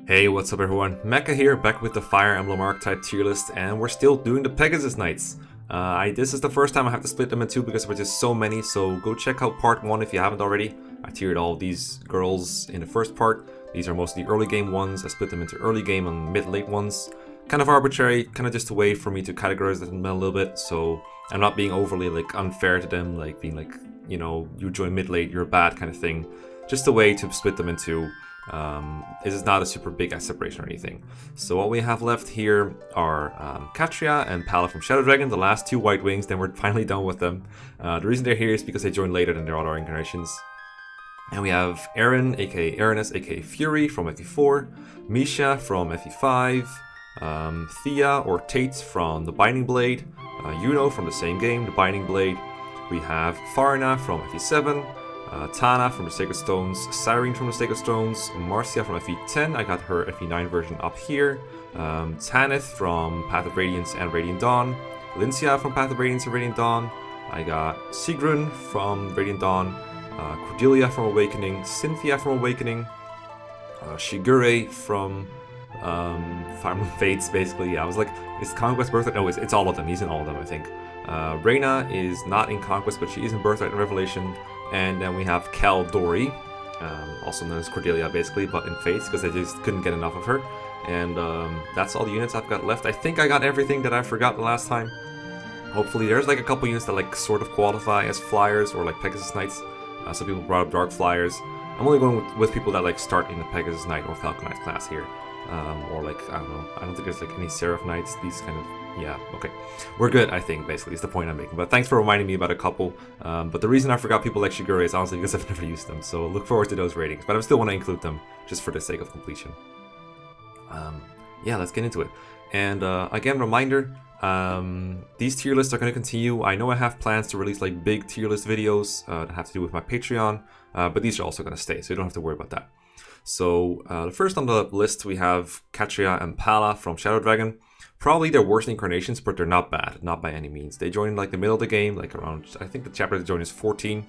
Hey, what's up everyone? Mekkah here, back with the Fire Emblem archetype tier list, and we're still doing the Pegasus Knights. This is the first time I have to split them in two because there were just so many, so go check out part 1 if you haven't already. I tiered all of these girls in the first part. These are mostly early game ones. I split them into early game and mid-late ones. Kind of arbitrary, kind of just a way for me to categorize them a little bit, so I'm not being overly unfair to them, like being like, you know, you join mid-late, you're bad kind of thing. Just a way to split them into. This is not a super big separation or anything. So what we have left here are Thracia and Pala from Shadow Dragon, the last two white wings, then we're finally done with them. The reason they're here is because they joined later than their other incarnations. And we have Aaron, aka Aranus, aka Fury from FE4, Misha from FE5, Thea or Tate from the Binding Blade, Yuno from the same game, the Binding Blade. We have Farna from FE7, Tana from the Sacred Stones, Cyrene from the Sacred Stones, Marcia from FE10, I got her FE9 version up here, Tanith from Path of Radiance and Radiant Dawn, Elincia from Path of Radiance and Radiant Dawn, I got Sigrun from Radiant Dawn, Cordelia from Awakening, Cynthia from Awakening, Shigure from Fire Emblem Fates, basically. Yeah, I was like, is Conquest Birthright? No, it's all of them, he's in all of them, I think. Reyna is not in Conquest, but she is in Birthright and Revelation. And then we have Cal Dory, also known as Cordelia basically, but in Fates, because I just couldn't get enough of her. And that's all the units I've got left. I think I got everything that I forgot the last time. Hopefully there's like a couple units that sort of qualify as flyers or like Pegasus Knights. Some people brought up Dark Flyers. I'm only going with people that start in the Pegasus Knight or Falcon Knight class here. Or I don't know, I don't think there's any Seraph Knights, these kind of, yeah, okay. We're good, I think, basically, is the point I'm making. But thanks for reminding me about a couple. But the reason I forgot people like Shigure is honestly because I've never used them, so look forward to those ratings. But I still want to include them, just for the sake of completion. Yeah, let's get into it. And again, reminder, these tier lists are going to continue. I know I have plans to release big tier list videos that have to do with my Patreon, but these are also going to stay, so you don't have to worry about that. So the first on the list we have Thracia and Pala from Shadow Dragon. Probably their worst incarnations, but they're not bad, not by any means. They join in the middle of the game, around, I think the chapter they join is 14.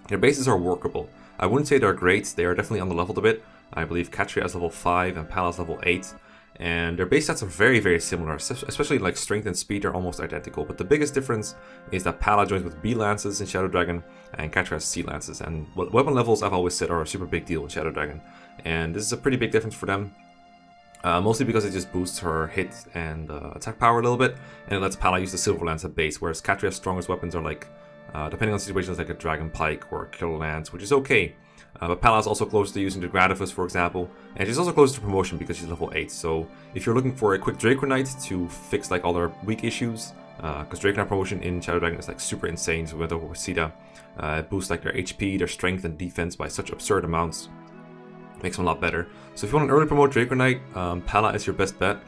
Their bases are workable. I wouldn't say they're great, they are definitely underleveled a bit. I believe Thracia is level 5 and Pala is level 8. And their base stats are very, very similar, especially strength and speed are almost identical. But the biggest difference is that Pala joins with B lances in Shadow Dragon and Thracia has C lances. And weapon levels, I've always said, are a super big deal in Shadow Dragon. And this is a pretty big difference for them. Mostly because it just boosts her hit and attack power a little bit, and it lets Pala use the Silver Lance at base, whereas Thracia's strongest weapons are depending on situations, like a Dragon Pike or a Killer Lance, which is okay. But Pala is also close to using the Gradivus, for example, and she's also close to promotion because she's level 8, so if you're looking for a quick Draco Knight to fix all their weak issues, because Draco Knight promotion in Shadow Dragon is super insane, so with Sita, it boosts their HP, their strength and defense by such absurd amounts. Makes them a lot better. So if you want an early promote Draco Knight, Pala is your best bet.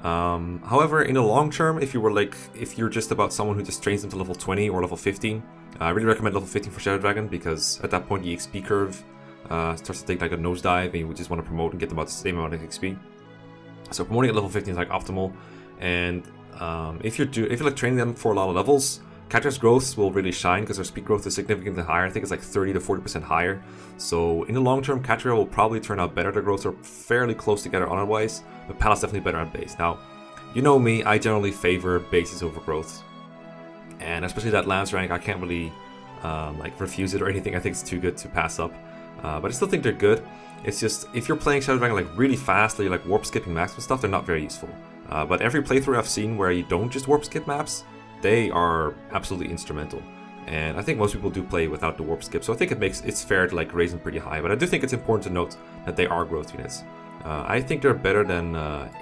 However, in the long term, if you're just about someone who just trains them to level 20 or level 15, I really recommend level 15 for Shadow Dragon, because at that point the XP curve starts to take a nosedive and you just want to promote and get about the same amount of XP. So promoting at level 15 is optimal. And if you're training them for a lot of levels, Thracia's growth will really shine because her speed growth is significantly higher. I think it's 30 to 40% higher. So in the long term, Thracia will probably turn out better. Their growths are fairly close together otherwise, but Pala's definitely better at base. Now, you know me, I generally favor bases over growth. And especially that Lance rank, I can't really refuse it or anything. I think it's too good to pass up. But I still think they're good. It's just, if you're playing Shadow Dragon really fast, warp skipping maps and stuff, they're not very useful. But every playthrough I've seen where you don't just warp skip maps, they are absolutely instrumental, and I think most people do play without the warp skip, so I think it's fair to raise them pretty high. But I do think it's important to note that they are growth units. I think they're better than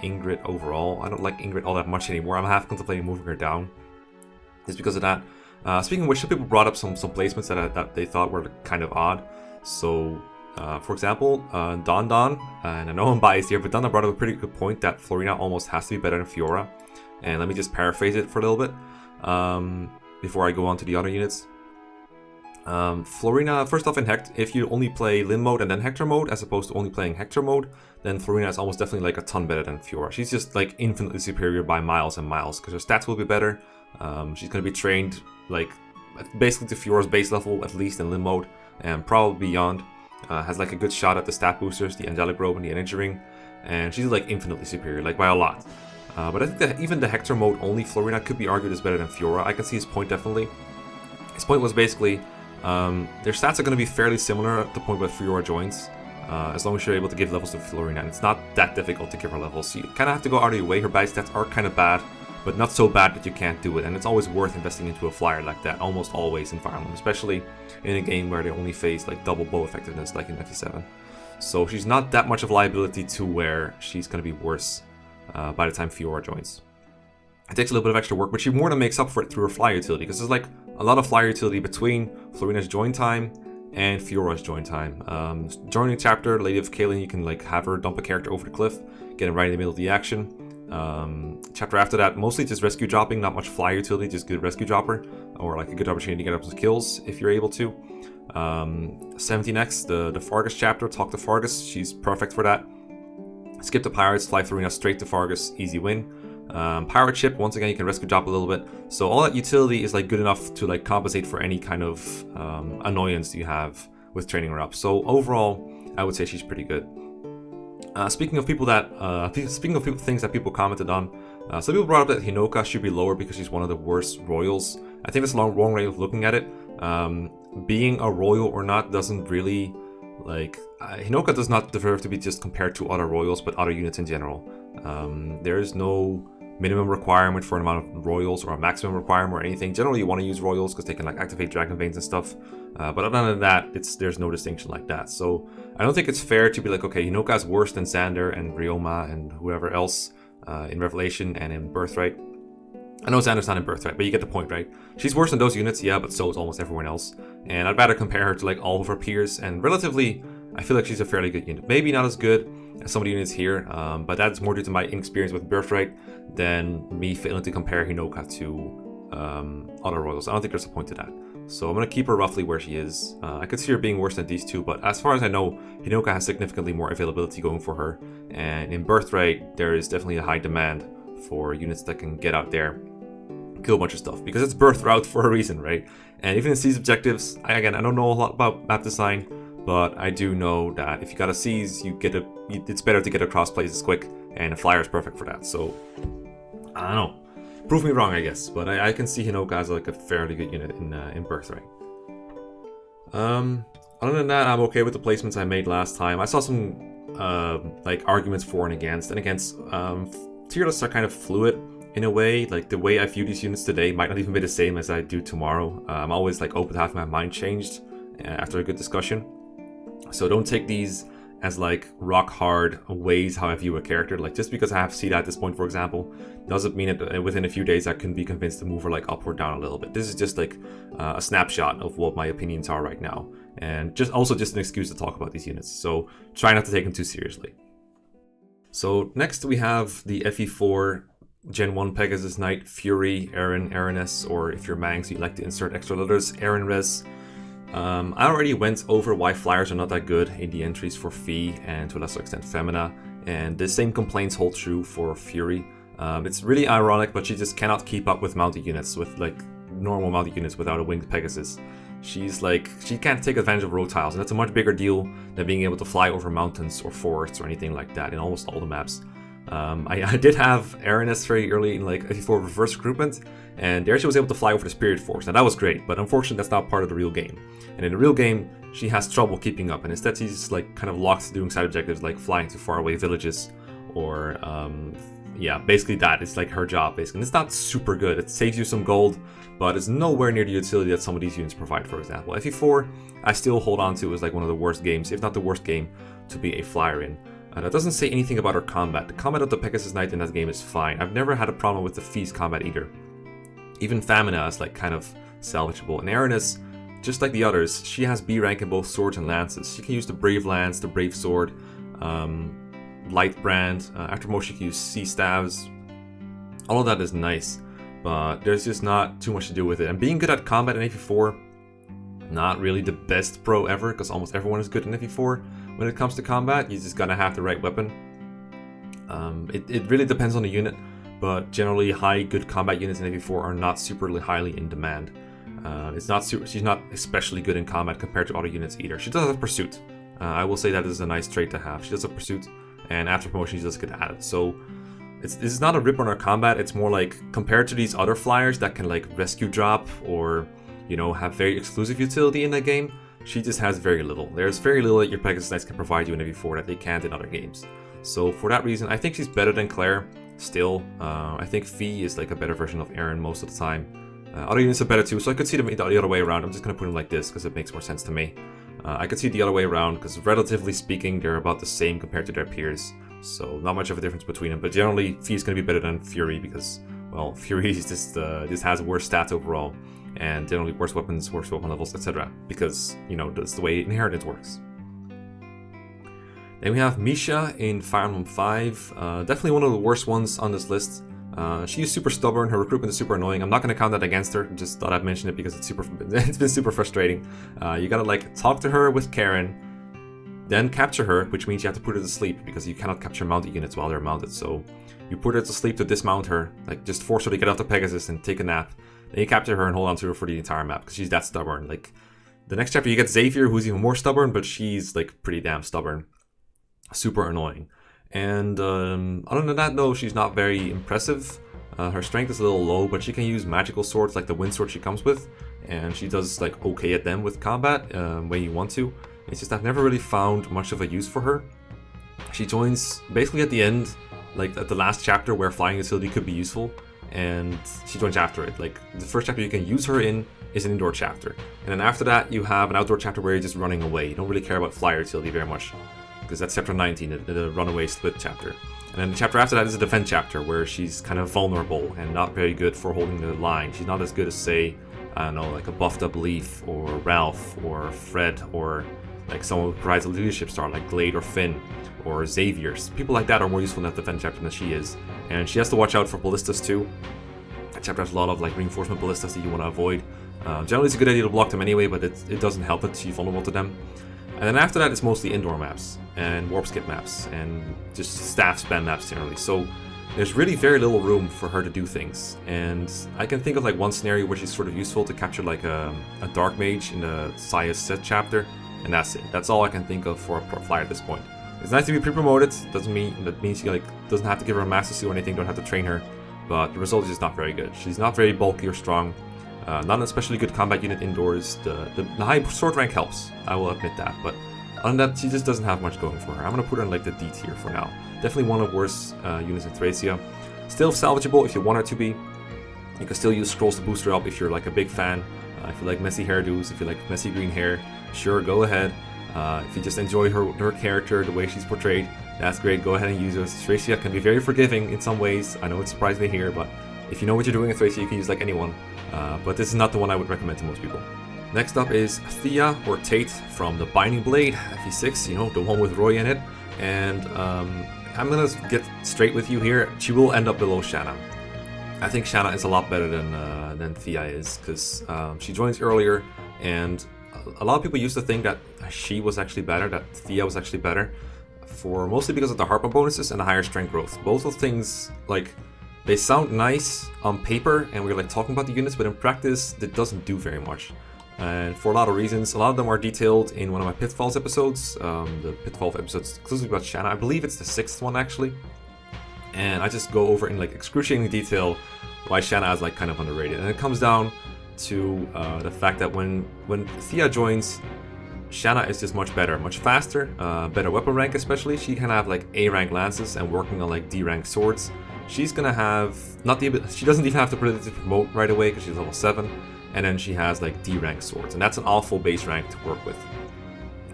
Ingrid overall. I don't like Ingrid all that much anymore. I'm half contemplating moving her down just because of that. Speaking of which, some people brought up some placements that they thought were kind of odd. So for example, Don, and I know I'm biased here, but Don brought up a pretty good point that Florina almost has to be better than Fiora. And let me just paraphrase it for a little bit before I go on to the other units. Florina, first off, in Hect, if you only play Lyn mode and then Hector mode, as opposed to only playing Hector mode, then Florina is almost definitely a ton better than Fiora. She's just infinitely superior by miles and miles, because her stats will be better. She's going to be trained basically to Fiora's base level, at least in Lyn mode, and probably beyond. Has like a good shot at the stat boosters, the angelic robe and the energy ring, and she's like infinitely superior, like by a lot. But I think that even the Hector mode only Florina could be argued is better than Fiora. I can see his point definitely. His point was basically their stats are going to be fairly similar at the point where Fiora joins, as long as you're able to give levels to Florina. And it's not that difficult to give her levels. So you kind of have to go out of your way. Her base stats are kind of bad, but not so bad that you can't do it. And it's always worth investing into a flyer like that, almost always in Fire Emblem, especially in a game where they only face like double bow effectiveness like in FE7. So she's not that much of a liability to where she's going to be worse by the time Fiora joins. It takes a little bit of extra work, but she more than makes up for it through her flyer utility, because there's like a lot of flyer utility between Florina's join time and Fiora's join time. Joining chapter, Lady of Kaelin, you can like have her dump a character over the cliff, get him right in the middle of the action. Chapter after that, mostly just rescue dropping, not much flyer utility, just good rescue dropper, or like a good opportunity to get up some kills if you're able to. 17X, the Fargus chapter, talk to Fargus, she's perfect for that. Skip the pirates, fly Florina straight to Fargus, easy win. Pirate ship, once again you can rescue drop a little bit, so all that utility is like good enough to like compensate for any kind of annoyance you have with training her up. So overall I would say she's pretty good. Speaking of things that people commented on, some people brought up that Hinoka should be lower because she's one of the worst royals. I think that's a wrong way of looking at it. Being a royal or not doesn't really like Hinoka does not deserve to be just compared to other royals, but other units in general. There is no minimum requirement for an amount of royals or a maximum requirement or anything. Generally, you want to use royals because they can like activate dragon veins and stuff. But other than that, there's no distinction like that. So I don't think it's fair to be like, okay, Hinoka is worse than Xander and Ryoma and whoever else in Revelation and in Birthright. I know Xander's not in Birthright, but you get the point, right? She's worse than those units, yeah, but so is almost everyone else. And I'd rather compare her to like all of her peers, and relatively, I feel like she's a fairly good unit. Maybe not as good as some of the units here, but that's more due to my inexperience with Birthright than me failing to compare Hinoka to other royals. I don't think there's a point to that. So I'm going to keep her roughly where she is. I could see her being worse than these two, but as far as I know, Hinoka has significantly more availability going for her. And in Birthright, there is definitely a high demand for units that can get out there, kill a bunch of stuff, because it's Birthright for a reason, right? And even in Seize objectives, I don't know a lot about map design, but I do know that if you got a Seize, it's better to get across places quick, and a flyer is perfect for that. So I don't know. Prove me wrong, I guess, but I can see Hinoka as like a fairly good unit in Birthright. Other than that, I'm okay with the placements I made last time. I saw some like arguments for and against. Tier lists are kind of fluid in a way. Like the way I view these units today might not even be the same as I do tomorrow. I'm always like open to have my mind changed after a good discussion. So don't take these as like rock hard ways how I view a character. Like just because I have Sita at this point, for example, doesn't mean that within a few days I can be convinced to move her like up or down a little bit. This is just like a snapshot of what my opinions are right now, and just an excuse to talk about these units. So try not to take them too seriously. So next we have the FE4 Gen 1 Pegasus Knight Fury Aaron Aaroness, or if you're Mangs you like to insert extra letters, Aaron Res. I already went over why flyers are not that good in the entries for Fee and to a lesser extent Femina, and the same complaints hold true for Fury. It's really ironic, but she just cannot keep up with mounted units, with like normal mounted units without a winged Pegasus. She can't take advantage of road tiles, and that's a much bigger deal than being able to fly over mountains or forests or anything like that in almost all the maps. I did have Aaroness very early in like FE4 reverse recruitment, and there she was able to fly over the Spirit Force, and that was great, but unfortunately that's not part of the real game. And in the real game, she has trouble keeping up, and instead she's like kind of locked to doing side objectives like flying to faraway villages, or basically that. It's like her job basically. And it's not super good. It saves you some gold, but it's nowhere near the utility that some of these units provide. For example, FE4 I still hold on to as like one of the worst games, if not the worst game, to be a flyer in. That doesn't say anything about her combat. The combat of the Pegasus Knight in that game is fine. I've never had a problem with the Feast combat either. Even Femina is like kind of salvageable. And Aaroness, just like the others, she has B rank in both swords and lances. She can use the Brave Lance, the Brave Sword, Light Brand. After most she can use Sea Staves. All of that is nice, but there's just not too much to do with it. And being good at combat in FE4, not really the best pro ever, because almost everyone is good in FE4. When it comes to combat, you just gotta have the right weapon. It really depends on the unit, but generally high good combat units in FE4 are not super highly in demand. She's not especially good in combat compared to other units either. She does have Pursuit, I will say that is a nice trait to have. She does a pursuit, and after promotion she does get added. So it's not a rip on her combat. It's more like, compared to these other flyers that can like rescue drop or, you know, have very exclusive utility in that game, she just has very little. There's very little that your Pegasus Knights can provide you in FE4 that they can't in other games. So for that reason, I think she's better than Claire. Still, I think Fee is like a better version of Aaron most of the time. Other units are better too, so I could see them the other way around. I'm just going to put them like this because it makes more sense to me. I could see the other way around because relatively speaking, they're about the same compared to their peers. So not much of a difference between them. But generally, Fee is going to be better than Fury because, well, Fury is just has worse stats overall. And generally worse weapons, worse weapon levels, etc. Because, you know, that's the way inheritance works. Then we have Misha in Fire Emblem 5. Definitely one of the worst ones on this list. She is super stubborn, her recruitment is super annoying. I'm not going to count that against her, just thought I'd mention it because it's been super frustrating. You gotta like talk to her with Karen, then capture her, which means you have to put her to sleep because you cannot capture mounted units while they're mounted. So you put her to sleep to dismount her, like just force her to get off the Pegasus and take a nap. Then you capture her and hold on to her for the entire map because she's that stubborn. Like the next chapter you get Xavier, who's even more stubborn, but she's like pretty damn stubborn. Super annoying. And other than that, though, she's not very impressive. Her strength is a little low, but she can use magical swords like the wind sword she comes with, and she does like okay at them with combat when you want to. It's just I've never really found much of a use for her. She joins basically at the end, like at the last chapter where flying utility could be useful, and she joins after it. Like the first chapter you can use her in is an indoor chapter, and then after that you have an outdoor chapter where you're just running away. You don't really care about flyer utility very much, because that's chapter 19, the runaway split chapter. And then the chapter after that is a defense chapter where she's kind of vulnerable and not very good for holding the line. She's not as good as, say, I don't know, like a buffed up Leaf or Ralph or Fred, or like someone who provides a leadership star like Glade or Finn or Xavier. People like that are more useful in that defense chapter than she is. And she has to watch out for ballistas too. That chapter has a lot of like reinforcement ballistas that you want to avoid. Generally it's a good idea to block them anyway, but it doesn't help that she's vulnerable to them. And then after that, it's mostly indoor maps and warp skip maps and just staff spam maps generally. So there's really very little room for her to do things. And I can think of like one scenario where she's sort of useful to capture like a dark mage in the Sia's set chapter, and that's it. That's all I can think of for a pro flyer at this point. It's nice to be pre-promoted. That means she like doesn't have to give her a master suit or anything. Don't have to train her, but the result is just not very good. She's not very bulky or strong. Not an especially good combat unit indoors. The high sword rank helps, I will admit that, but other than that, she just doesn't have much going for her. I'm going to put her in like the D tier for now. Definitely one of the worst units in Thracia. Still salvageable if you want her to be. You can still use scrolls to boost her up if you're like a big fan. If you like messy hairdos, if you like messy green hair, sure, go ahead. If you just enjoy her character, the way she's portrayed, that's great, go ahead and use her. Thracia can be very forgiving in some ways. I know it's surprising to hear, but if you know what you're doing in Thracia, you can use like anyone. But this is not the one I would recommend to most people. Next up is Thea, or Tate, from the Binding Blade, FE6, you know, the one with Roy in it. And I'm gonna get straight with you here. She will end up below Shanna. I think Shanna is a lot better than Thea is, because she joins earlier, and a lot of people used to think that she was actually better, that Thea was actually better, mostly because of the Harpa bonuses and the higher strength growth. Both of things, like, they sound nice on paper, and we're like talking about the units, but in practice, it doesn't do very much. And for a lot of reasons. A lot of them are detailed in one of my Pitfalls episodes. The Pitfall episodes exclusively about Shanna. I believe it's the 6th one, actually. And I just go over in like excruciating detail why Shanna is like kind of underrated. And it comes down to the fact that when Thea joins, Shanna is just much better, much faster, better weapon rank especially. She can have like A rank lances and working on like D rank swords. She's gonna have she doesn't even have to promote right away because she's level 7, and then she has like D rank swords, and that's an awful base rank to work with.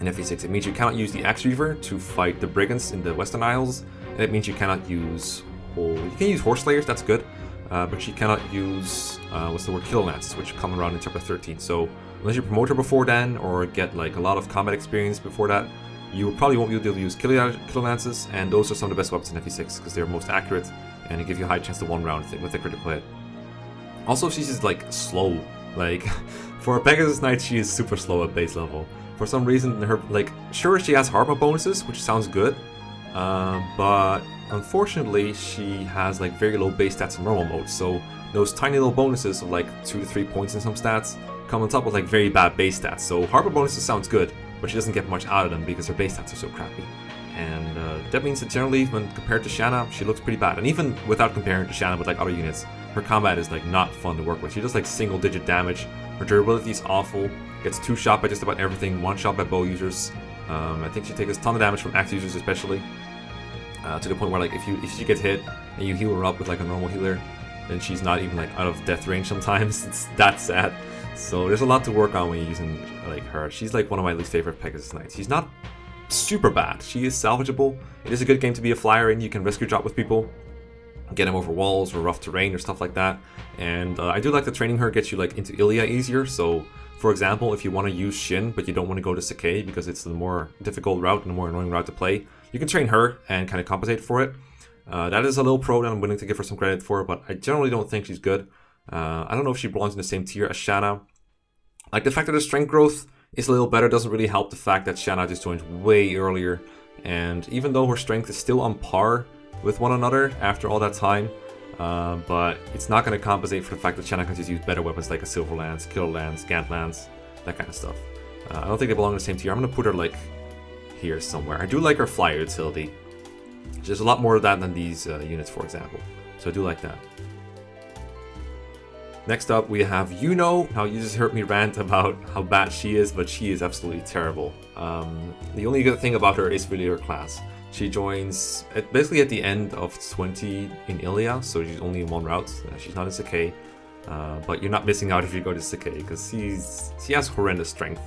In FE6, it means you cannot use the Axe Reaver to fight the brigands in the Western Isles, and it means you cannot use you can use Horse Slayers, that's good, but you cannot use Killer Lances, which come around in chapter 13. So unless you promote her before then or get like a lot of combat experience before that, you probably won't be able to use Killer Lances, and those are some of the best weapons in FE6 because they're most accurate and they give you a high chance to one round with a critical hit. Also, she's just like slow. Like for a Pegasus Knight, she is super slow at base level. For some reason, sure, she has Harpa bonuses, which sounds good, but unfortunately, she has like very low base stats in normal mode. So those tiny little bonuses of like 2 to 3 points in some stats come on top of like very bad base stats. So Harpa bonuses sounds good, but she doesn't get much out of them because her base stats are so crappy. And that means that generally, when compared to Shanna, she looks pretty bad. And even without comparing to Shanna with like other units, her combat is like not fun to work with. She does like single-digit damage. Her durability is awful. Gets 2-shot by just about everything. 1-shot by bow users. I think she takes a ton of damage from axe users, especially to the point where like if she gets hit and you heal her up with like a normal healer, then she's not even like out of death range sometimes. It's that sad. So there's a lot to work on when you're using like her. She's like one of my least favorite Pegasus Knights. She's not super bad. She is salvageable. It is a good game to be a flyer in. You can rescue drop with people, get them over walls or rough terrain or stuff like that. And I do like that training her gets you like into Ilia easier. So for example, if you want to use Shin but you don't want to go to Sakai because it's the more difficult route and the more annoying route to play, you can train her and kind of compensate for it. That is a little pro that I'm willing to give her some credit for, but I generally don't think she's good. I don't know if she belongs in the same tier as Shanna. Like the fact that her strength growth is a little better doesn't really help the fact that Shanna just joined way earlier, and even though her strength is still on par with one another after all that time, but it's not going to compensate for the fact that Shanna can just use better weapons like a Silver Lance, Killer Lance, Gant Lance, that kind of stuff. I don't think they belong in the same tier. I'm going to put her like here somewhere. I do like her flyer utility. There's a lot more of that than these units, for example, so I do like that. Next up, we have Yuno. Now, you just heard me rant about how bad she is, but she is absolutely terrible. The only good thing about her is really her class. She joins basically at the end of 20 in Ilia, so she's only in one route. She's not in Sakai, but you're not missing out if you go to Sakai, because she has horrendous strength.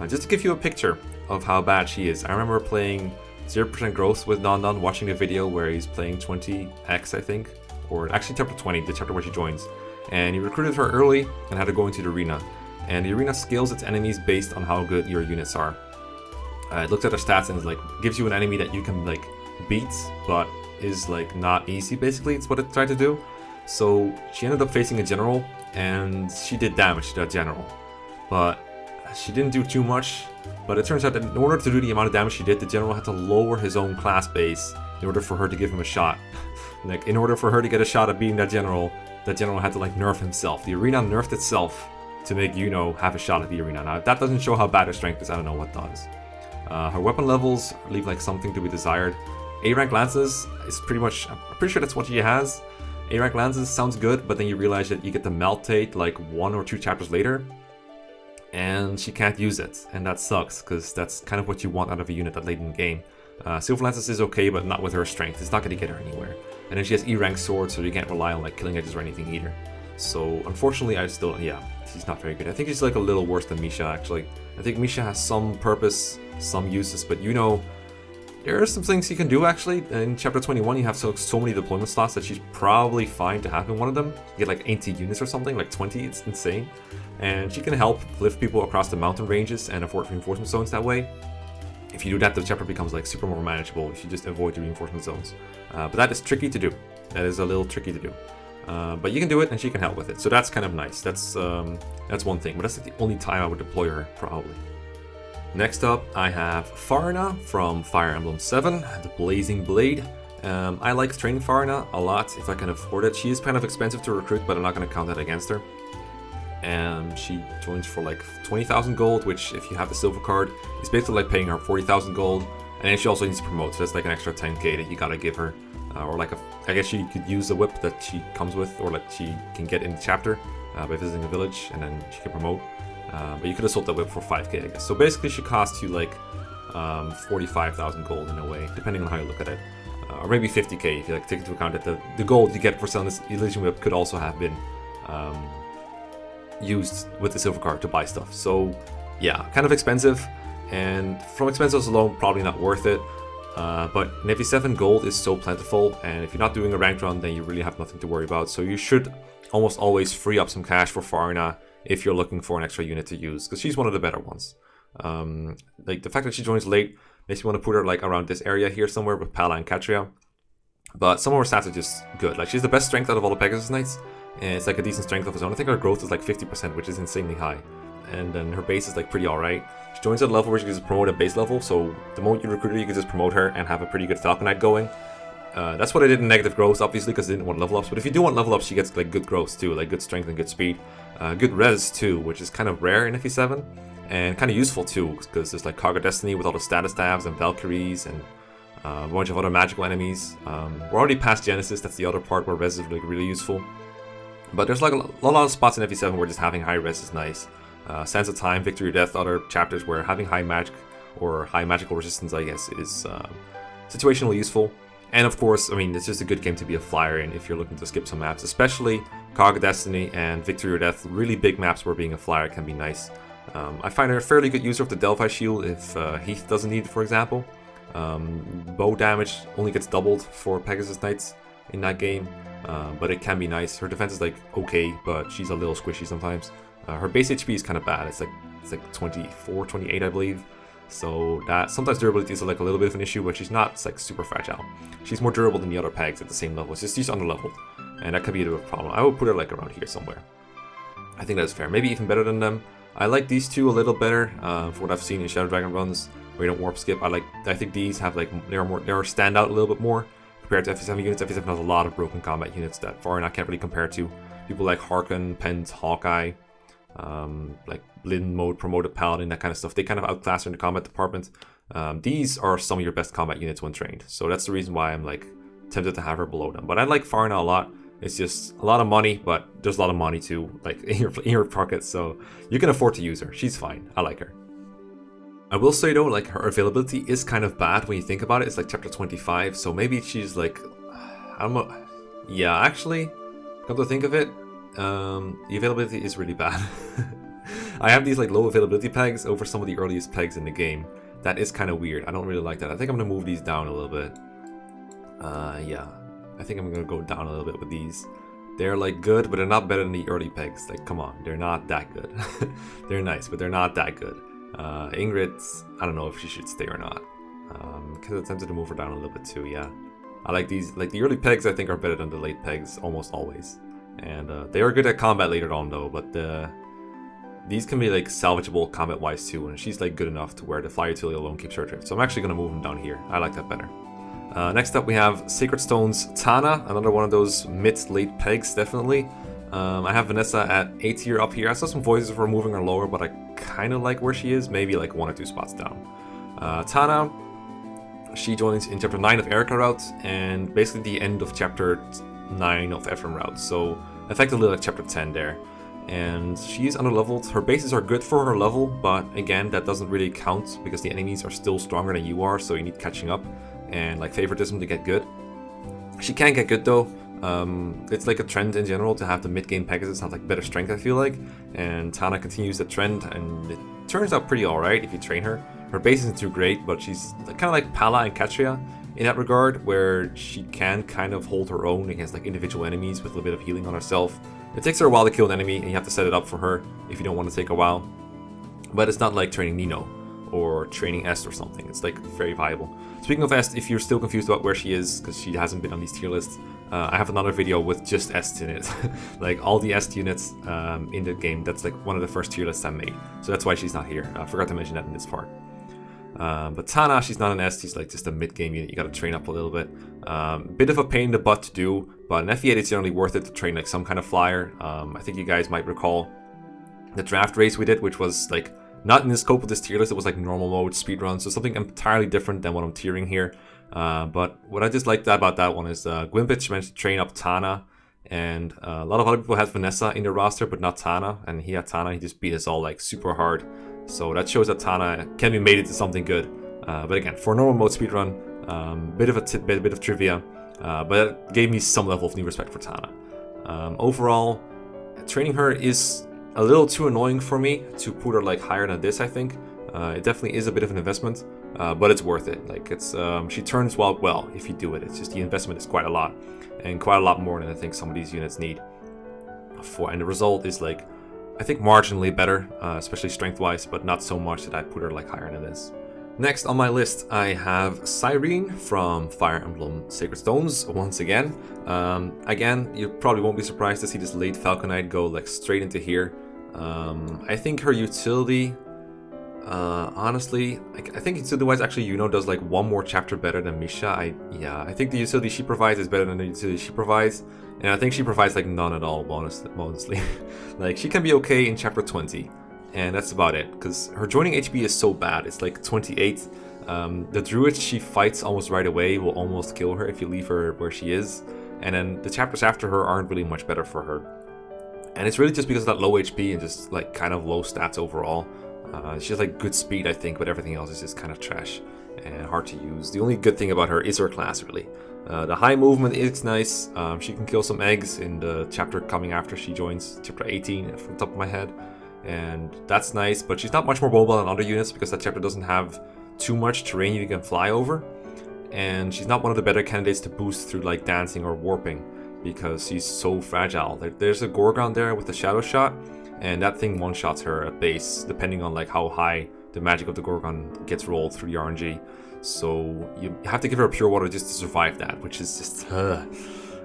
Just to give you a picture of how bad she is, I remember playing 0% growth with Don, watching a video where he's playing 20x, I think, or actually chapter 20, the chapter where she joins. And he recruited her early and had to go into the arena. And the arena scales its enemies based on how good your units are. It looks at their stats and like gives you an enemy that you can like beat, but is like not easy. Basically, it's what it tried to do. So she ended up facing a general, and she did damage to that general, but she didn't do too much. But it turns out that in order to do the amount of damage she did, the general had to lower his own class base in order for her to give him a shot. Like in order for her to get a shot at beating that general had to like nerf himself. The arena nerfed itself to make Yuno have a shot at the arena. Now, if that doesn't show how bad her strength is, I don't know what does. Her weapon levels leave like something to be desired. A-rank lances is pretty much, I'm pretty sure that's what she has. A-rank lances sounds good, but then you realize that you get the Meltate like 1 or 2 chapters later, and she can't use it, and that sucks, because that's kind of what you want out of a unit that late in the game. Silver Lances is okay, but not with her strength. It's not going to get her anywhere. And then she has E-rank swords, so you can't rely on like killing edges or anything either. So unfortunately, she's not very good. I think she's like a little worse than Misha, actually. I think Misha has some purpose, some uses, but there are some things you can do actually. In chapter 21, you have so many deployment slots that she's probably fine to have in one of them. You get like 80 units or something, like 20, it's insane. And she can help lift people across the mountain ranges and avoid reinforcement zones that way. If you do that, the chapter becomes like super more manageable if you just avoid the reinforcement zones. But that is tricky to do. That is a little tricky to do. But you can do it, and she can help with it. So that's kind of nice. That's one thing. But that's like the only time I would deploy her, probably. Next up, I have Farna from Fire Emblem 7, the Blazing Blade. I like training Farna a lot if I can afford it. She is kind of expensive to recruit, but I'm not going to count that against her. And she joins for like 20,000 gold, which if you have the silver card, is basically like paying her 40,000 gold. And then she also needs to promote, so that's like an extra 10k that you gotta give her. Or like I guess she could use the whip that she comes with, or like she can get in the chapter by visiting a village, and then she can promote. But you could have sold that whip for 5k, I guess. So basically she costs you like 45,000 gold in a way, depending on how you look at it. Or maybe 50k if you like take into account that the gold you get for selling this Elincia whip could also have been used with the silver card to buy stuff. So yeah, kind of expensive, and from expenses alone, probably not worth it. But in FE7 gold is so plentiful, and if you're not doing a ranked run, then you really have nothing to worry about. So you should almost always free up some cash for Farna if you're looking for an extra unit to use, because she's one of the better ones. Like the fact that she joins late makes me want to put her like around this area here somewhere with Pala and Katria. But some of her stats are just good. Like she's the best strength out of all the Pegasus Knights, and it's like a decent strength of his own. I think her growth is like 50%, which is insanely high. And then her base is like pretty alright. She joins at a level where she can just promote at base level, so the moment you recruit her, you can just promote her and have a pretty good Falcon Knight going. That's what I did in negative growth, obviously, because I didn't want level ups. But if you do want level ups, she gets like good growth too, like good strength and good speed. Good res too, which is kind of rare in FE7. and kind of useful too, because there's like Cog of Destiny with all the status staves and Valkyries and a bunch of other magical enemies. We're already past Genesis, that's the other part where res is like really useful. But there's like a lot of spots in FE7 where just having high res is nice. Sands of Time, Victory or Death, other chapters where having high magic or high magical resistance, I guess, is situationally useful. And of course, I mean, it's just a good game to be a flyer in if you're looking to skip some maps, especially Cog of Destiny and Victory or Death, really big maps where being a flyer can be nice. I find her a fairly good user of the Delphi Shield if Heath doesn't need it, for example. Bow damage only gets doubled for Pegasus Knights in that game, but it can be nice. Her defense is like okay, but she's a little squishy sometimes. Her base HP is kind of bad. It's like 24, 28, I believe. So that sometimes durability is like a little bit of an issue, but she's not like super fragile. She's more durable than the other pegs at the same level. It's just she's underleveled, and that could be a bit of a problem. I would put her like around here somewhere. I think that's fair. Maybe even better than them. I like these two a little better for what I've seen in Shadow Dragon runs where you don't warp skip. I think these have like they're stand out a little bit more compared to FE7 units. FE7 has a lot of broken combat units that Foreign I can't really compare to. People like Harken, Pent, Hawkeye, like Blinn mode, promoted Paladin, that kind of stuff. They kind of outclass her in the combat department. These are some of your best combat units when trained. So that's the reason why I'm like tempted to have her below them. But I like Farna a lot. It's just a lot of money, but there's a lot of money too, like in your pocket, so you can afford to use her. She's fine. I like her. I will say though, like her availability is kind of bad when you think about it. It's like chapter 25, so maybe she's like, I don't know. Yeah, actually, come to think of it, the availability is really bad. I have these like low availability pegs over some of the earliest pegs in the game. That is kind of weird. I don't really like that. I think I'm gonna move these down a little bit. Yeah. I think I'm gonna go down a little bit with these. They're like good, but they're not better than the early pegs. Like, come on, they're not that good. They're nice, but they're not that good. Ingrid, I don't know if she should stay or not. Because I'm tempted to move her down a little bit too, yeah. I like these, like the early pegs I think are better than the late pegs almost always. And they are good at combat later on though, but these can be like salvageable combat wise too, and she's like good enough to where the fly utility alone keeps her drift. So I'm actually gonna move them down here. I like that better. Next up we have Sacred Stones Tana, another one of those mid-late pegs, definitely. I have Vanessa at A tier up here. I saw some voices for moving her lower, but I kind of like where she is, maybe like 1 or 2 spots down. Tana, she joins in chapter 9 of Erica route, and basically the end of chapter 9 of Ephraim route, so effectively like chapter 10 there. And she's underleveled. Her bases are good for her level, but again, that doesn't really count because the enemies are still stronger than you are, so you need catching up and like favoritism to get good. She can get good though. It's like a trend in general to have the mid-game Pegasus have like better strength, I feel like, and Tana continues the trend, and it turns out pretty alright if you train her. Her base isn't too great, but she's kind of like Pala and Katria in that regard, where she can kind of hold her own against like individual enemies with a little bit of healing on herself. It takes her a while to kill an enemy, and you have to set it up for her if you don't want to take a while. But it's not like training Nino or training Est or something. It's like very viable. Speaking of Est, if you're still confused about where she is, because she hasn't been on these tier lists, I have another video with just Est in it. Like all the Est units in the game, that's like one of the first tier lists I made. So that's why she's not here. I forgot to mention that in this part. But Tana, she's not an Est, she's like just a mid-game unit. You gotta train up a little bit. Bit of a pain in the butt to do, but in FE8 it's generally worth it to train like some kind of flyer. I think you guys might recall the draft race we did, which was like not in the scope of this tier list. It was like normal mode, speedrun, so something entirely different than what I'm tiering here. But what I just liked about that one is Gwimbitch managed to train up Tana, and a lot of other people had Vanessa in their roster, but not Tana, and he had Tana. He just beat us all like super hard. So that shows that Tana can be made into something good. But again, for normal mode speedrun, bit of a tidbit, bit of trivia, but it gave me some level of new respect for Tana. Overall, training her is a little too annoying for me to put her like higher than this, I think. It definitely is a bit of an investment, but it's worth it. Like it's she turns well if you do it. It's just the investment is quite a lot, and quite a lot more than I think some of these units need. And the result is like, I think marginally better, especially strength-wise, but not so much that I put her like higher than this. Next on my list, I have Cyrene from Fire Emblem Sacred Stones once again. Again, you probably won't be surprised to see this late Falcon Knight go like straight into here. I think her utility, honestly, I think utility-wise, actually, does like one more chapter better than Misha. I think the utility she provides is better than the utility she provides, and I think she provides like none at all, honestly. Like she can be okay in chapter 20, and that's about it, because her joining HP is so bad. It's like 28. The druid she fights almost right away will almost kill her if you leave her where she is, and then the chapters after her aren't really much better for her. And it's really just because of that low HP and just like kind of low stats overall. She has like good speed, I think, but everything else is just kind of trash and hard to use. The only good thing about her is her class, really. The high movement is nice. She can kill some eggs in the chapter coming after she joins, chapter 18 from the top of my head. And that's nice, but she's not much more mobile than other units because that chapter doesn't have too much terrain you can fly over. And she's not one of the better candidates to boost through like dancing or warping because she's so fragile. There's a Gorgon there with the shadow shot, and that thing one-shots her at base, depending on like how high the magic of the Gorgon gets rolled through the RNG. So you have to give her a pure water just to survive that, which is just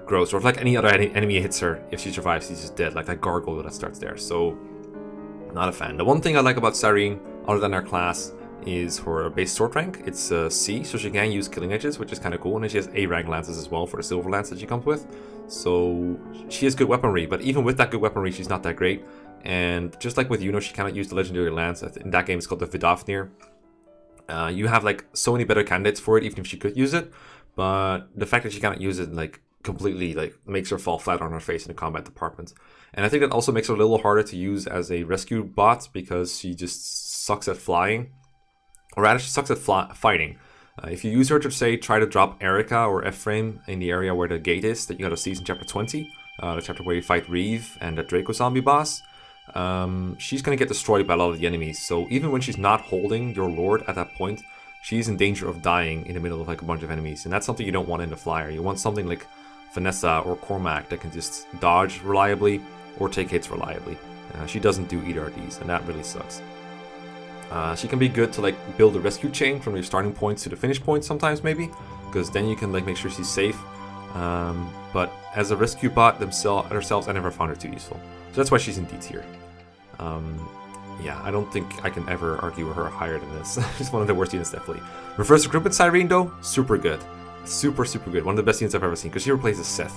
gross. Or if like any other enemy hits her, if she survives, she's just dead, like that gargoyle that starts there. So not a fan. The one thing I like about Cyrene, other than her class, is her base sword rank. It's C, so she can use killing edges, which is kind of cool. And then she has A rank lances as well for the silver lance that she comes with. So she has good weaponry, but even with that good weaponry, she's not that great. And just like with Yuno, she cannot use the legendary lance. In that game, it's called the Vidafnir. You have like so many better candidates for it, even if she could use it. But the fact that she cannot use it like completely like makes her fall flat on her face in the combat department. And I think that also makes her a little harder to use as a rescue bot because she just sucks at flying. Or rather, she sucks at fighting. If you use her to, say, try to drop Erica or F-Frame in the area where the gate is that you got to see in chapter 20, the chapter where you fight Reeve and the Draco zombie boss, she's going to get destroyed by a lot of the enemies. So even when she's not holding your lord at that point, she's in danger of dying in the middle of like a bunch of enemies. And that's something you don't want in the flyer. You want something like Vanessa or Cormac that can just dodge reliably or take hits reliably. She doesn't do either of these, and that really sucks. She can be good to like build a rescue chain from your starting points to the finish point sometimes maybe, because then you can like make sure she's safe. But as a rescue bot herself, I never found her too useful. So that's why she's in D tier. Yeah, I don't think I can ever argue her higher than this. She's one of the worst units, definitely. Reverse recruitment Cyrene though, super good. Super good. One of the best units I've ever seen, because she replaces Seth.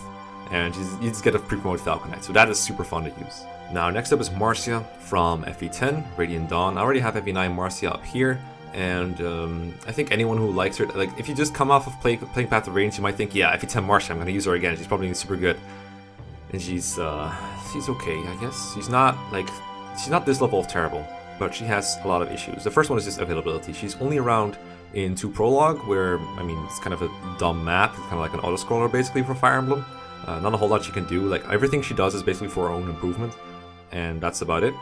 And you just get a pre-promoted Falcon Knight, so that is super fun to use. Now, next up is Marcia from FE10, Radiant Dawn. I already have FE9 Marcia up here, and I think anyone who likes her, like if you just come off of playing Path of Radiance, you might think, yeah, FE10 Marcia, I'm going to use her again. She's probably super good, and she's okay, I guess. She's not this level of terrible, but she has a lot of issues. The first one is just availability. She's only around in 2 Prologue, where I mean it's kind of a dumb map. It's kind of like an auto-scroller basically for Fire Emblem. Not a whole lot she can do. Like everything she does is basically for her own improvement, and that's about it.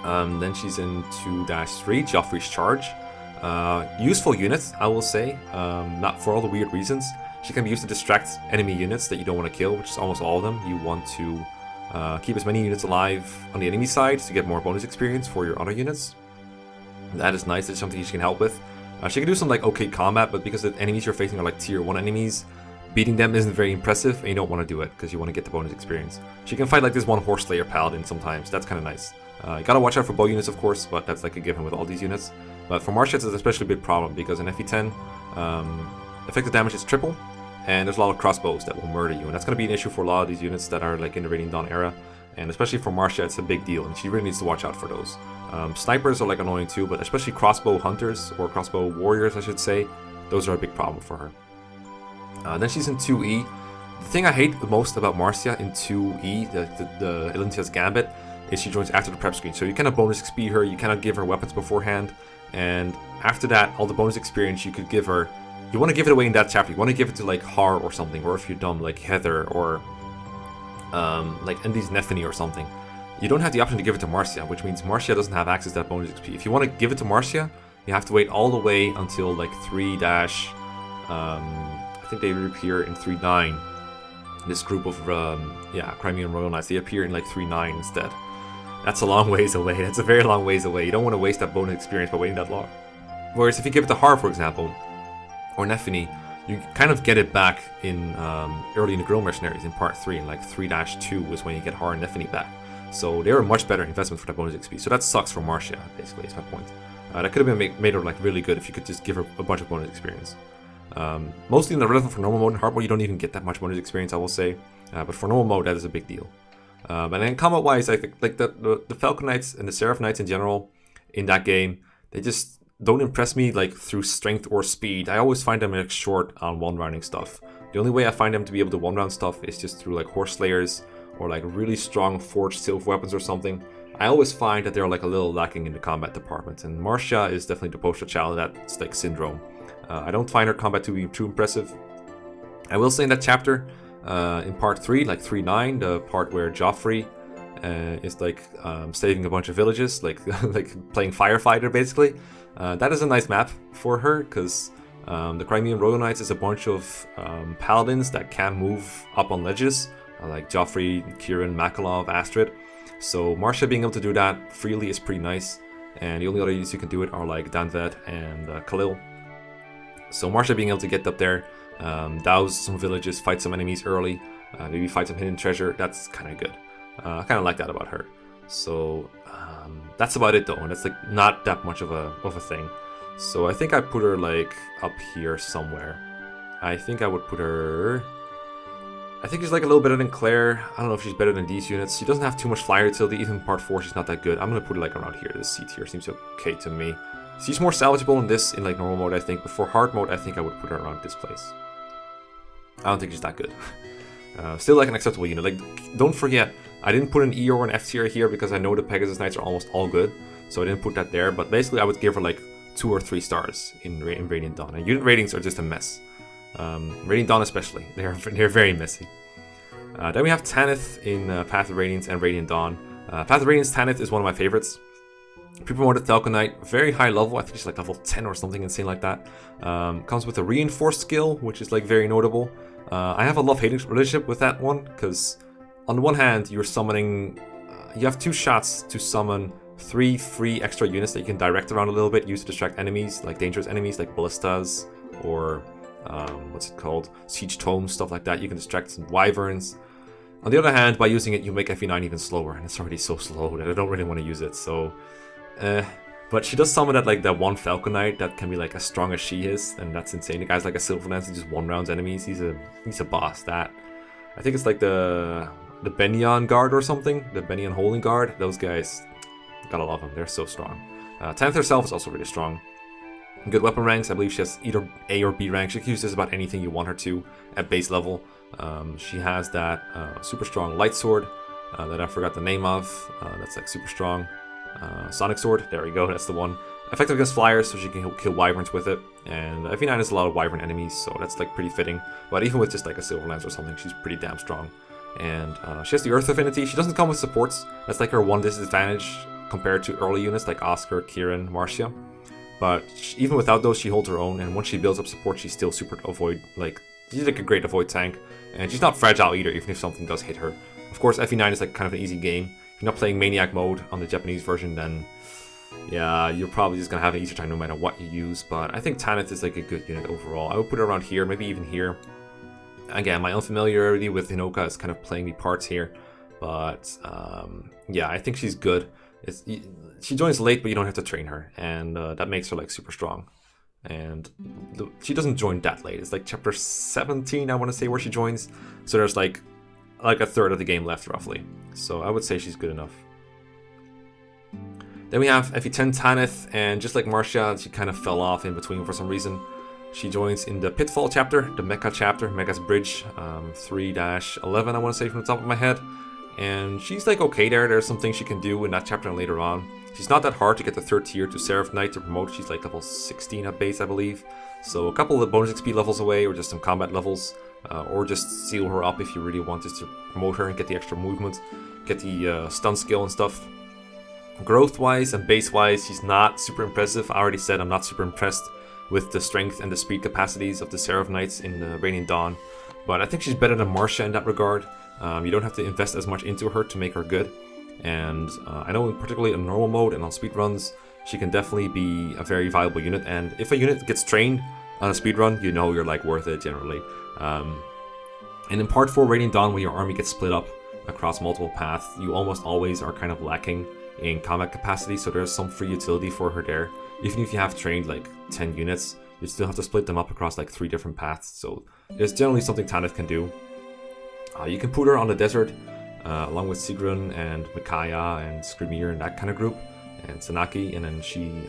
Then she's in 2-3, Joffrey's Charge. Useful unit, I will say. Not for all the weird reasons. She can be used to distract enemy units that you don't want to kill, which is almost all of them. You want to keep as many units alive on the enemy side to get more bonus experience for your other units. That is nice. It's something she can help with. She can do some like okay combat, but because the enemies you're facing are like tier 1 enemies, beating them isn't very impressive, and you don't want to do it because you want to get the bonus experience. She can fight like this one Horse Slayer Paladin sometimes. That's kind of nice. You gotta watch out for bow units, of course, but that's like a given with all these units. But for Marcia, it's an especially big problem because in FE10, effective damage is triple, and there's a lot of crossbows that will murder you, and that's gonna be an issue for a lot of these units that are like in the Radiant Dawn era. And especially for Marcia, it's a big deal, and she really needs to watch out for those. Snipers are like annoying too, but especially crossbow hunters, or crossbow warriors, I should say, those are a big problem for her. Then she's in 2E. The thing I hate the most about Marcia in 2E, the Elincia's Gambit, is she joins after the prep screen. So you cannot bonus XP her, you cannot give her weapons beforehand, and after that, all the bonus experience you could give her, you want to give it away in that chapter. You want to give it to like Har or something, or if you're dumb, like Heather, or like Andy's Nethany or something. You don't have the option to give it to Marcia, which means Marcia doesn't have access to that bonus XP. If you want to give it to Marcia, you have to wait all the way until like 3- I think they reappear in 3.9. This group of Crimean Royal Knights, they appear in like 3.9 instead. That's a long ways away. That's a very long ways away. You don't want to waste that bonus experience by waiting that long. Whereas if you give it to Har, for example, or Nethany, you kind of get it back in early in the Grill Mercenaries in part 3, and like 3-2 was when you get Har and Nethany back. So they're a much better investment for that bonus XP. So that sucks for Marcia, basically, is my point. That could have been made her like really good if you could just give her a bunch of bonus experience. Mostly in the relevant for normal mode and hard mode, you don't even get that much bonus experience, I will say. But for normal mode, that is a big deal. And then combat-wise, I think like the Falcon Knights and the Seraph Knights in general in that game, they just don't impress me like through strength or speed. I always find them like short on one-rounding stuff. The only way I find them to be able to one-round stuff is just through like Horse Slayers or like really strong forged Sylph weapons or something. I always find that they're like a little lacking in the combat department, and Marcia is definitely the poster child of that like syndrome. I don't find her combat to be too impressive. I will say in that chapter, in part 3, like 3.9, the part where Joffrey is like saving a bunch of villages, like like playing firefighter basically. That is a nice map for her, because the Crimean Royal Knights is a bunch of paladins that can move up on ledges, like Joffrey, Kieran, Makalov, Astrid. So Marcia being able to do that freely is pretty nice, and the only other units you can do it are like Danvet and Khalil. So Marcia being able to get up there, douse some villages, fight some enemies early, maybe fight some hidden treasure, that's kind of good. I kind of like that about her. So that's about it though, and it's like not that much of a thing. So I think I put her like up here somewhere. I think I would put her... I think she's like a little better than Claire. I don't know if she's better than these units. She doesn't have too much flyer utility. Even in part 4 she's not that good. I'm gonna put her like around here. This C tier seems okay to me. She's more salvageable in this in like normal mode, I think, but for hard mode I think I would put her around this place. I don't think she's that good. Still like an acceptable unit. Like, don't forget, I didn't put an E or an F tier here because I know the Pegasus Knights are almost all good, so I didn't put that there. But basically I would give her like 2 or 3 stars in Radiant Dawn. And unit ratings are just a mess. Radiant Dawn especially, they're very messy. Then we have Tanith in Path of Radiance and Radiant Dawn. Path of Radiance Tanith is one of my favorites. Pre-promoted Falcon Knight, very high level, I think she's like level 10 or something insane like that. Comes with a reinforced skill, which is like very notable. I have a love-hate relationship with that one, because on the one hand you're summoning, you have 2 shots to summon 3 free extra units that you can direct around a little bit, use to distract enemies, like dangerous enemies like ballistas or what's it called, siege tomes, stuff like that. You can distract some wyverns. On the other hand, by using it you make FE9 even slower, and it's already so slow that I don't really want to use it. So but she does summon that one Falcon Knight that can be like as strong as she is, and that's insane. The guy's like a Silver Lance and just one-rounds enemies. He's a boss. That, I think it's like the Benyon Guard or something, the Benyon Holding Guard. Those guys, gotta love them. They're so strong. Tanith herself is also really strong. Good weapon ranks. I believe she has either A or B rank. She can use just about anything you want her to at base level. She has that super strong light sword that I forgot the name of. That's like super strong. Sonic Sword, there we go, that's the one. Effective against flyers, so she can kill wyverns with it. And FE9 has a lot of wyvern enemies, so that's like pretty fitting. But even with just like a Silver Lance or something, she's pretty damn strong. And she has the Earth Affinity. She doesn't come with supports. That's like her one disadvantage compared to early units like Oscar, Kieran, Marcia. But even without those, she holds her own, and once she builds up support, she's still super avoid, like, she's like a great avoid tank. And she's not fragile either, even if something does hit her. Of course, FE9 is like kind of an easy game. If you're not playing Maniac mode on the Japanese version, then yeah, you're probably just gonna have an easier time no matter what you use. But I think Tanith is like a good unit overall. I would put it around here, maybe even here. Again, my unfamiliarity with Hinoka is kind of playing me parts here. But yeah, I think she's good. She joins late, but you don't have to train her, and that makes her like super strong. And she doesn't join that late. It's like chapter 17, I want to say, where she joins. So there's like a third of the game left roughly. So I would say she's good enough. Then we have FE10 Tanith, and just like Marcia, she kind of fell off in between for some reason. She joins in the Pitfall chapter, the Mekkah chapter, Mekkah's Bridge, 3-11 I want to say from the top of my head. And she's like okay there. There's some things she can do in that chapter and later on. She's not that hard to get the 3rd tier to Seraph Knight to promote. She's like level 16 at base, I believe. So a couple of bonus XP levels away, or just some combat levels. Or just seal her up if you really want to promote her and get the extra movement. Get the stun skill and stuff. Growth-wise and base-wise, she's not super impressive. I already said I'm not super impressed with the strength and the speed capacities of the Seraph Knights in Radiant Dawn. But I think she's better than Marcia in that regard. You don't have to invest as much into her to make her good. And I know particularly in normal mode and on speedruns, she can definitely be a very viable unit. And if a unit gets trained on a speedrun, you know you're like worth it generally. And in part 4 Radiant Dawn, when your army gets split up across multiple paths, you almost always are kind of lacking in combat capacity, so there's some free utility for her there. Even if you have trained like 10 units, you still have to split them up across like 3 different paths, so there's generally something Tanith can do. You can put her on the desert along with Sigrun and Mekkah and Skrimir and that kind of group, and Sanaki. And then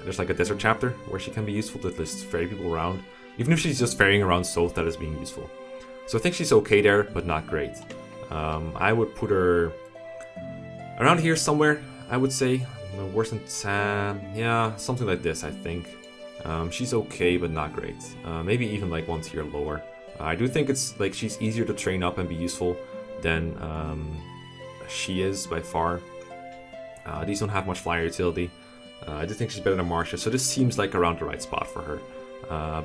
there's like a desert chapter where she can be useful to just ferry people around. Even if she's just ferrying around souls, that is being useful. So I think she's okay there, but not great. I would put her around here somewhere, I would say. Worse than Sam, yeah, something like this, I think. She's okay, but not great. Maybe even like 1 tier lower. I do think it's like she's easier to train up and be useful than she is by far. These don't have much flyer utility. I do think she's better than Marcia, so this seems like around the right spot for her.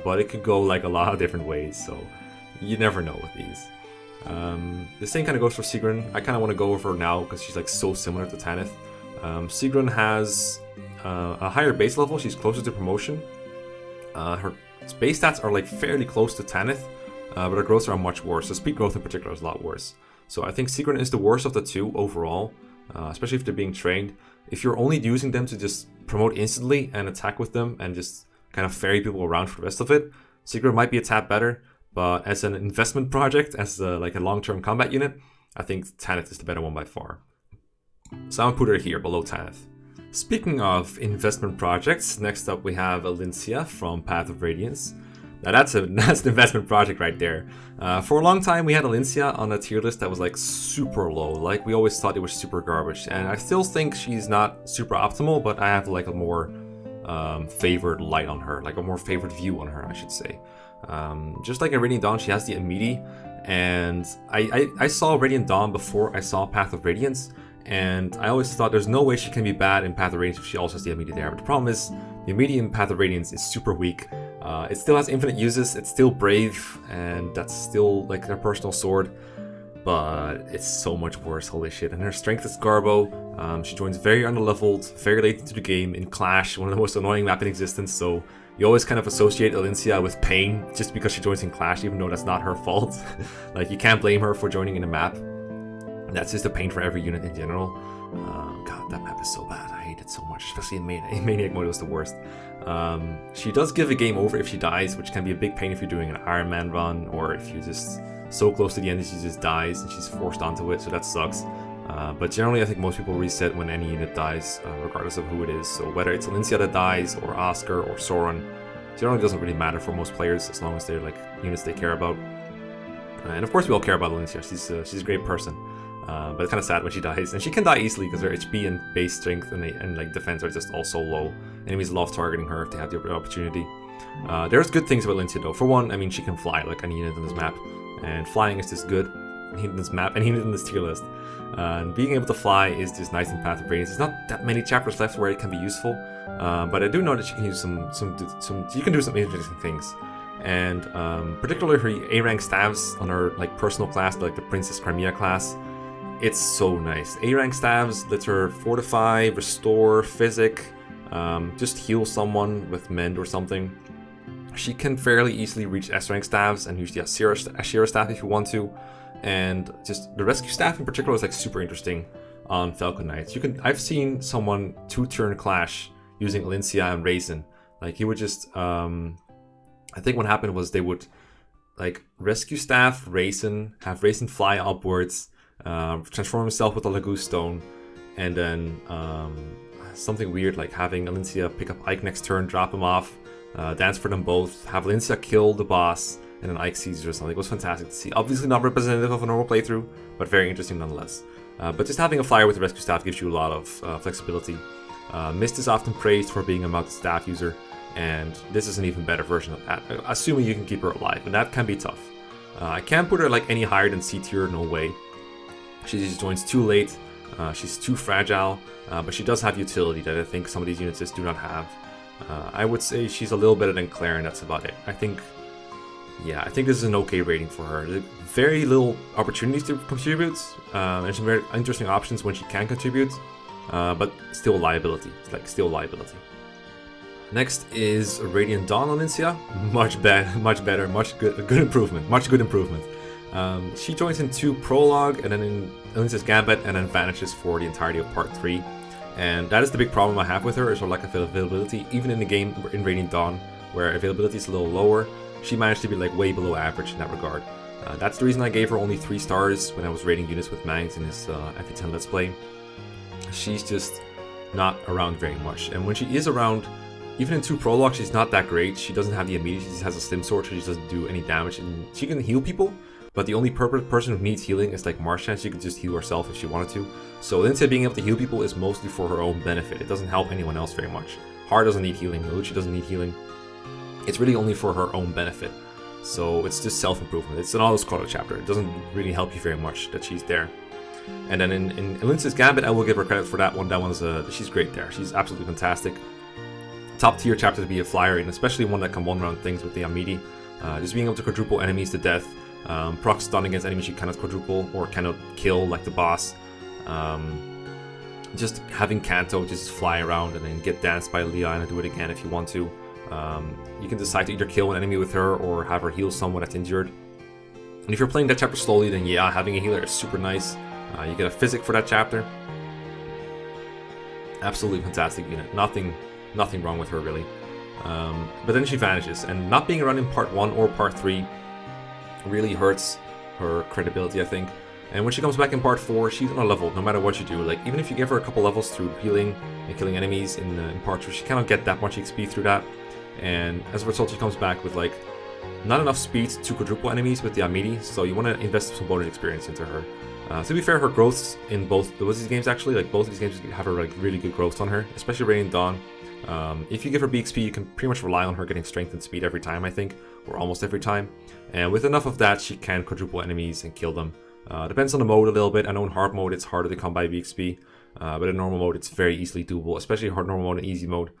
But it could go like a lot of different ways, so you never know with these. The same kind of goes for Sigrun. I kind of want to go with her now because she's like so similar to Tanith. Sigrun has a higher base level. She's closer to promotion. Her base stats are like fairly close to Tanith, but her growths are much worse. The speed growth in particular is a lot worse. So I think Sigrun is the worst of the two overall, especially if they're being trained. If you're only using them to just promote instantly and attack with them and just kind of ferry people around for the rest of it, Sigrun might be a tad better. But as an investment project, as like a long-term combat unit, I think Tanith is the better one by far. So I'm gonna put her here below Tanith. Speaking of investment projects, next up we have Elincia from Path of Radiance. Now that's an investment project right there. For a long time we had Elincia on a tier list that was like super low. Like we always thought it was super garbage. And I still think she's not super optimal, but I have like a more favored light on her. Like a more favored view on her, I should say. Just like in Radiant Dawn, she has the immediate. And I saw Radiant Dawn before I saw Path of Radiance. And I always thought there's no way she can be bad in Path of Radiance if she also has the immediate there. But the problem is, the immediate in Path of Radiance is super weak. It still has infinite uses, it's still brave, and that's still like their personal sword. But it's so much worse, holy shit. And her strength is Garbo. She joins very underleveled, very late into the game in Clash, one of the most annoying map in existence. So you always kind of associate Elincia with pain just because she joins in Clash, even though that's not her fault. Like you can't blame her for joining in a map. That's just a pain for every unit in general. God, that map is so bad. I hate it so much, especially in Maniac mode. It was the worst. She does give a game over if she dies, which can be a big pain if you're doing an Iron Man run, or if you're just so close to the end that she just dies and she's forced onto it, so that sucks. But generally, I think most people reset when any unit dies, regardless of who it is. So whether it's Elincia that dies, or Oscar, or Soren, generally doesn't really matter for most players as long as they're like units they care about. And of course, we all care about Elincia. She's a great person. But it's kind of sad when she dies, and she can die easily because her HP and base strength and like defense are just all so low. Enemies love targeting her if they have the opportunity. There's good things about Elincia though. For one, I mean, she can fly like any unit on this map, and flying is just good in this map and even in this tier list. And being able to fly is just nice in Path of Radiance. There's not that many chapters left where it can be useful, but I do know that she can use you can do some interesting things. And particularly her A rank staves on her like personal class, like the Princess Crimea class. It's so nice. A rank staves lets her fortify, restore, physic, just heal someone with mend or something. She can fairly easily reach S rank staves and use the Ashira staff if you want to. And just the rescue staff in particular is like super interesting on Falcon Knights. I've seen someone 2-turn clash using Elincia and Raisin. Like he would just I think what happened was they would like rescue staff Raisin, have Raisin fly upwards, transform himself with a Lagoon Stone, and then something weird like having Elincia pick up Ike next turn, drop him off, dance for them both, have Elincia kill the boss, and then Ike seizes or something. It was fantastic to see. Obviously not representative of a normal playthrough, but very interesting nonetheless. But just having a flyer with the rescue staff gives you a lot of flexibility. Mist is often praised for being a multi-staff user, and this is an even better version of that, assuming you can keep her alive, and that can be tough. I can't put her like any higher than C tier, no way. She just joins too late, she's too fragile, but she does have utility that I think some of these units just do not have. I would say she's a little better than Claire, and that's about it. I think this is an okay rating for her. There's very little opportunities to contribute, and some very interesting options when she can contribute, but still liability. It's like still liability. Next is Radiant Dawn Elincia. Much better, good improvement. She joins in 2 prologue, and then in Elincia's Gambit, and then vanishes for the entirety of part 3. And that is the big problem I have with her, is her lack of availability. Even in the game in Radiant Dawn, where availability is a little lower, she managed to be like way below average in that regard. That's the reason I gave her only 3 stars when I was rating units with Mags in his FE10 Let's Play. She's just not around very much, and when she is around, even in 2 prologues, she's not that great. She doesn't have the immediate, she just has a slim sword, so she doesn't do any damage, and she can heal people, but the only person who needs healing is like Marchand. She could just heal herself if she wanted to. So Elincia being able to heal people is mostly for her own benefit. It doesn't help anyone else very much. Har doesn't need healing, Lucia doesn't need healing. It's really only for her own benefit. So it's just self-improvement. It's an auto-scroller chapter. It doesn't really help you very much that she's there. And then in Elincia's Gambit, I will give her credit for that one. That one's she's great there. She's absolutely fantastic. Top tier chapter to be a flyer, and especially one that can one-round things with the Amidi. Just being able to quadruple enemies to death. Proc stun against enemies you cannot quadruple or cannot kill, like the boss. Just having Kanto just fly around and then get danced by Leon and do it again if you want to. You can decide to either kill an enemy with her or have her heal someone that's injured. And if you're playing that chapter slowly, then yeah, having a healer is super nice. You get a physic for that chapter. Absolutely fantastic unit. Nothing wrong with her really. But then she vanishes, and not being around in part 1 or part 3 really hurts her credibility, I think. And when she comes back in part 4, she's on a level no matter what you do. Like, even if you give her a couple levels through healing and killing enemies in part 2, she cannot get that much XP through that. And as a result, she comes back with like not enough speed to quadruple enemies with the Amidi, so you want to invest some bonus experience into her. To be fair, her growths in both these games actually, like both of these games have her like really good growth on her, especially Radiant Dawn. If you give her BXP, you can pretty much rely on her getting strength and speed every time, I think, or almost every time. And with enough of that, she can quadruple enemies and kill them. Depends on the mode a little bit. I know in hard mode it's harder to come by BXP, but in normal mode it's very easily doable, especially hard normal mode and easy mode.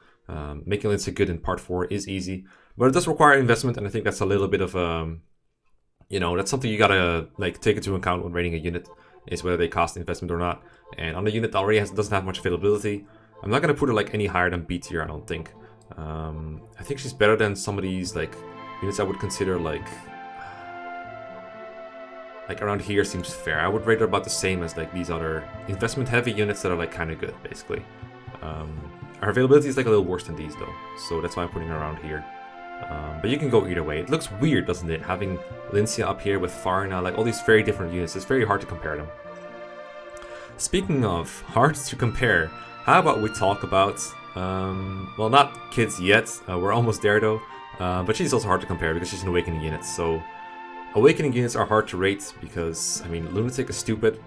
Making Elincia good in part 4 is easy, but it does require investment, and I think that's a little bit of that's something you gotta like take into account when rating a unit, is whether they cost investment or not. And on the unit that already doesn't have much availability, I'm not gonna put her like any higher than B tier, I don't think. I think she's better than some of these like units I would consider like around here seems fair. I would rate her about the same as like these other investment heavy units that are like kind of good, basically. Her availability is like a little worse than these though, so that's why I'm putting her around here. But you can go either way. It looks weird, doesn't it? Having Elincia up here with Farna, like all these very different units. It's very hard to compare them. Speaking of hard to compare, how about we talk about, well, not kids yet. We're almost there though. But she's also hard to compare because she's an Awakening unit. So Awakening units are hard to rate because, I mean, Lunatic is stupid.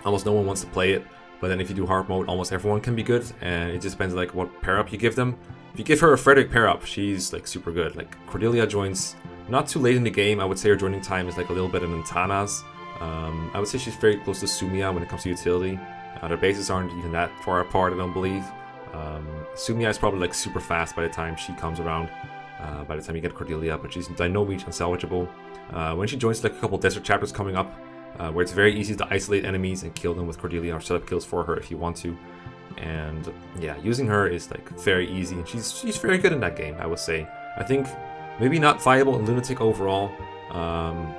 Almost no one wants to play it. But then if you do hard mode, almost everyone can be good, and it just depends like what pair up you give them. If you give her a Frederick pair up, she's like super good. Like Cordelia joins not too late in the game. I would say her joining time is like a little bit of Nantana's. I would say she's very close to Sumia when it comes to utility. Their bases aren't even that far apart, I don't believe. Sumia is probably like super fast by the time she comes around. By the time you get Cordelia, but she's by no means unsalvageable. When she joins like a couple desert chapters coming up, where it's very easy to isolate enemies and kill them with Cordelia, or set up kills for her if you want to. And yeah, using her is like very easy, and she's very good in that game, I would say. I think maybe not viable in Lunatic overall,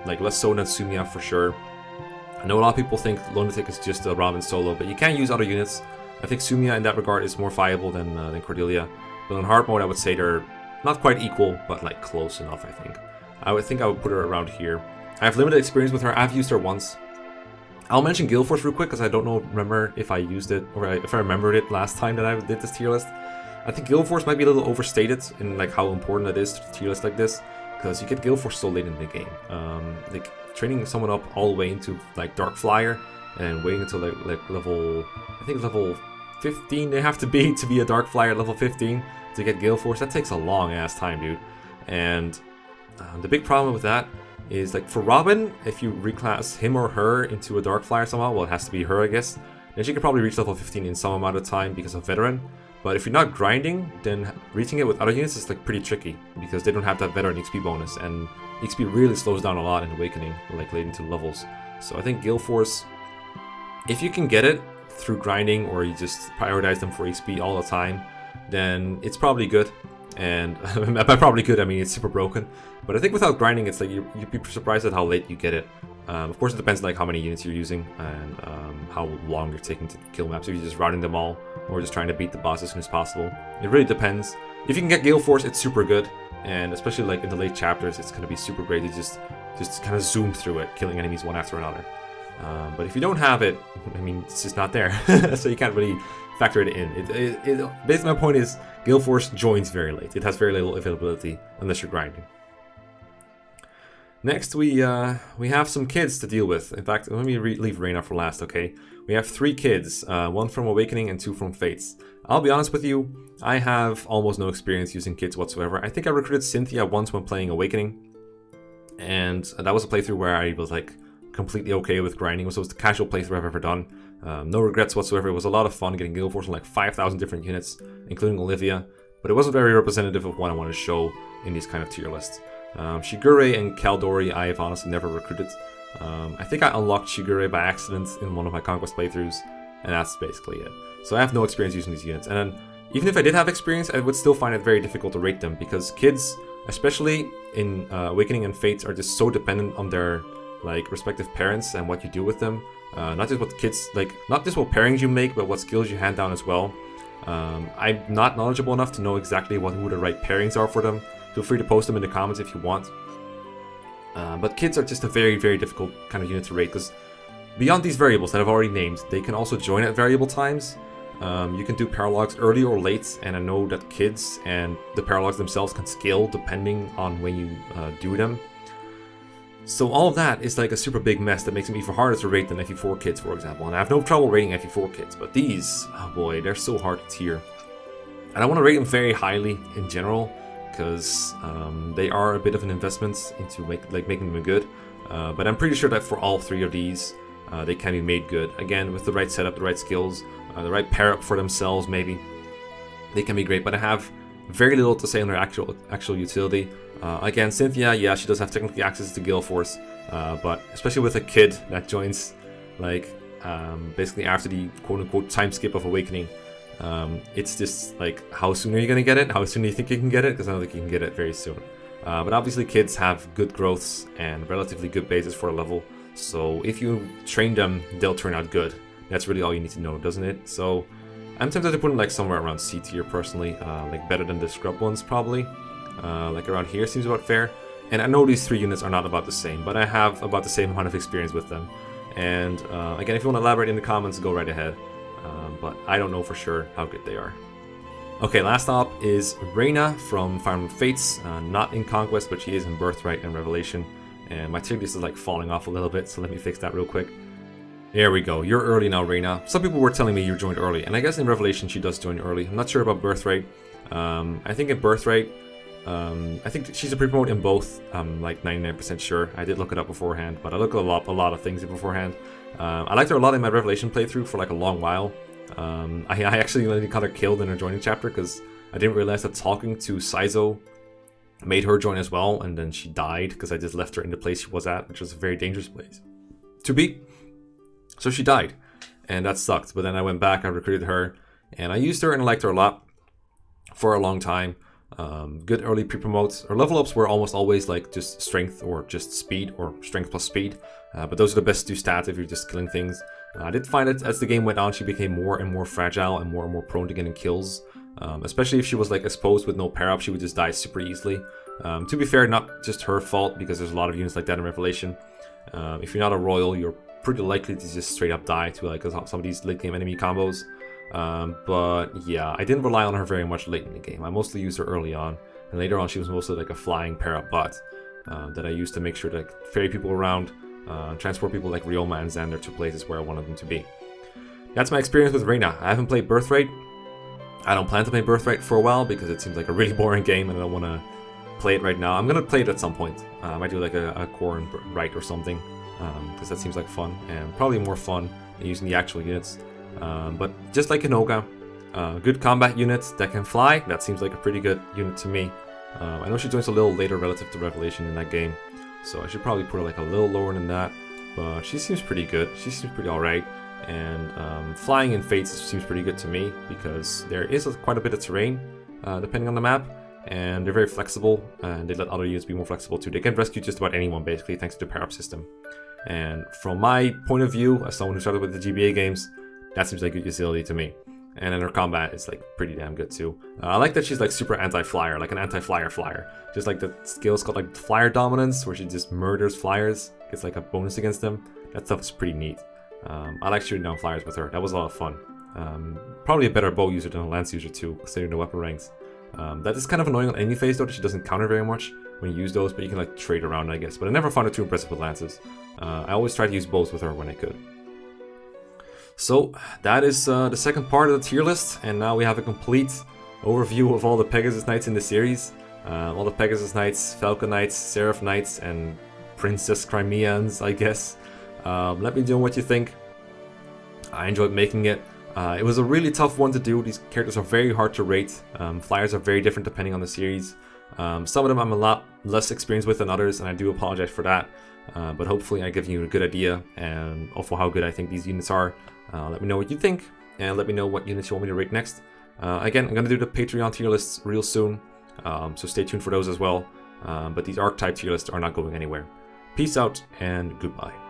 like less so than Sumia for sure. I know a lot of people think Lunatic is just a Ramen solo, but you can use other units. I think Sumia in that regard is more viable than Cordelia. But in hard mode, I would say they're not quite equal, but like close enough, I think. I would put her around here. I have limited experience with her. I've used her once. I'll mention Gale Force real quick because I don't remember if I used it or if I remembered it last time that I did this tier list. I think Gale Force might be a little overstated in like how important it is to a tier list like this, because you get Gale Force so late in the game. Like training someone up all the way into like Dark Flyer and waiting until like level, I think level 15 they have to be a Dark Flyer at level 15 to get Gale Force. That takes a long ass time, dude. And the big problem with that is like for Robin, if you reclass him or her into a Dark Flyer somehow, well, it has to be her, I guess, then she can probably reach level 15 in some amount of time because of Veteran. But if you're not grinding, then reaching it with other units is like pretty tricky because they don't have that Veteran XP bonus, and XP really slows down a lot in Awakening, like late into levels. So I think Gale Force, if you can get it through grinding or you just prioritize them for XP all the time, then it's probably good. And by probably good, I mean it's super broken. But I think without grinding, it's like you'd be surprised at how late you get it. Of course, it depends like how many units you're using and how long you're taking to kill maps. If you're just routing them all or just trying to beat the boss as soon as possible, it really depends. If you can get Gale Force, it's super good, and especially like in the late chapters, it's gonna be super great to just just kind of zoom through it, killing enemies one after another. But if you don't have it, I mean, it's just not there. So you can't really factor it in. Basically, my point is, Gale Force joins very late. It has very little availability unless you're grinding. Next, we have some kids to deal with. In fact, let me leave Reyna for last, okay? We have 3 kids, 1 from Awakening and 2 from Fates. I'll be honest with you, I have almost no experience using kids whatsoever. I think I recruited Cynthia once when playing Awakening, and that was a playthrough where I was like completely okay with grinding. It was the casual playthrough I've ever done. No regrets whatsoever. It was a lot of fun getting Gale Force on like 5,000 different units, including Olivia, but it wasn't very representative of what I want to show in these kind of tier lists. Shigure and Kaldori I have honestly never recruited. I think I unlocked Shigure by accident in one of my Conquest playthroughs, and that's basically it. So I have no experience using these units, and then even if I did have experience, I would still find it very difficult to rate them, because kids, especially in Awakening and Fates, are just so dependent on their like respective parents and what you do with them. Not just what kids, like, not just what pairings you make, but what skills you hand down as well. I'm not knowledgeable enough to know exactly who the right pairings are for them. Feel free to post them in the comments if you want. But kids are just a very, very difficult kind of unit to rate, because beyond these variables that I've already named, they can also join at variable times. You can do paralogs early or late, and I know that kids and the paralogs themselves can scale depending on when you do them. So all of that is like a super big mess that makes them even harder to rate than FE4 kids, for example. And I have no trouble rating FE4 kids, but these, oh boy, they're so hard to tier. And I want to rate them very highly in general, because they are a bit of an investment into making them good. But I'm pretty sure that for all 3 of these, they can be made good. Again, with the right setup, the right skills, the right pair up for themselves, maybe. They can be great, but I have very little to say on their actual utility. Again, Cynthia, yeah, she does have technically access to Gale Force, but especially with a kid that joins, like, basically after the quote-unquote time skip of Awakening, it's just like, how soon are you going to get it? How soon do you think you can get it? Because I don't think you can get it very soon. But obviously kids have good growths and relatively good bases for a level, so if you train them, they'll turn out good. That's really all you need to know, doesn't it? So I'm tempted to put them like somewhere around C tier personally, like better than the scrub ones probably. Like around here seems about fair. And I know these 3 units are not about the same, but I have about the same amount of experience with them. And again, if you want to elaborate in the comments, go right ahead. But I don't know for sure how good they are. Okay, last up is Reyna from Fire Emblem Fates. Not in Conquest, but she is in Birthright and Revelation. And my tier list is like falling off a little bit, so let me fix that real quick. There we go. You're early now, Reyna. Some people were telling me you joined early, and I guess in Revelation she does join early. I'm not sure about Birthright. I think in Birthright, I think she's a pre-promote in both. I'm like 99% sure. I did look it up beforehand, but I looked at a lot of things beforehand. I liked her a lot in my Revelation playthrough for like a long while. I actually got her killed in her joining chapter because I didn't realize that talking to Saizo made her join as well, and then she died because I just left her in the place she was at, which was a very dangerous place to be. So she died, and that sucked. But then I went back, I recruited her, and I used her and I liked her a lot for a long time. Good early pre-promotes. Her level ups were almost always like just strength or just speed or strength plus speed. But those are the best 2 stats if you're just killing things. I did find that as the game went on, she became more and more fragile and more prone to getting kills. Especially if she was like exposed with no pair up, she would just die super easily. To be fair, not just her fault, because there's a lot of units like that in Revelation. If you're not a royal, you're pretty likely to just straight up die to like some of these late game enemy combos. But yeah, I didn't rely on her very much late in the game. I mostly used her early on, and later on she was mostly like a flying pair up bot that I used to make sure to like, ferry people around, transport people like Ryoma and Xander to places where I wanted them to be. That's my experience with Reyna. I haven't played Birthright. I don't plan to play Birthright for a while because it seems like a really boring game and I don't want to play it right now. I'm going to play it at some point. I might do like a core and right or something, because that seems like fun, and probably more fun than using the actual units. But just like Inoga, good combat units that can fly, that seems like a pretty good unit to me. I know she joins a little later relative to Revelation in that game, so I should probably put her like a little lower than that, but she seems pretty good. She seems pretty alright, and flying in Fates seems pretty good to me because there is quite a bit of terrain depending on the map, and they're very flexible, and they let other units be more flexible too. They can rescue just about anyone basically thanks to the pair-up system. And from my point of view, as someone who started with the GBA games, that seems like good utility to me. And then her combat is like pretty damn good too. I like that she's like super anti-flyer, like an anti-flyer flyer. Just like the skill's called like flyer dominance, where she just murders flyers, gets like a bonus against them. That stuff is pretty neat. I like shooting down flyers with her. That was a lot of fun. Probably a better bow user than a lance user too, considering the weapon ranks. That is kind of annoying on any phase though, that she doesn't counter very much when you use those, but you can like trade around, I guess. But I never found her too impressive with lances. I always try to use bows with her when I could. So that is the second part of the tier list, and now we have a complete overview of all the Pegasus Knights in the series. All the Pegasus Knights, Falcon Knights, Seraph Knights, and Princess Crimeans, I guess. Let me know what you think. I enjoyed making it. It was a really tough one to do. These characters are very hard to rate. Flyers are very different depending on the series. Some of them I'm a lot less experienced with than others, and I do apologize for that. But hopefully I give you a good idea and of how good I think these units are. Let me know what you think, and let me know what units you want me to rate next. Again, I'm going to do the Patreon tier lists real soon, so stay tuned for those as well. But these archetype tier lists are not going anywhere. Peace out, and goodbye.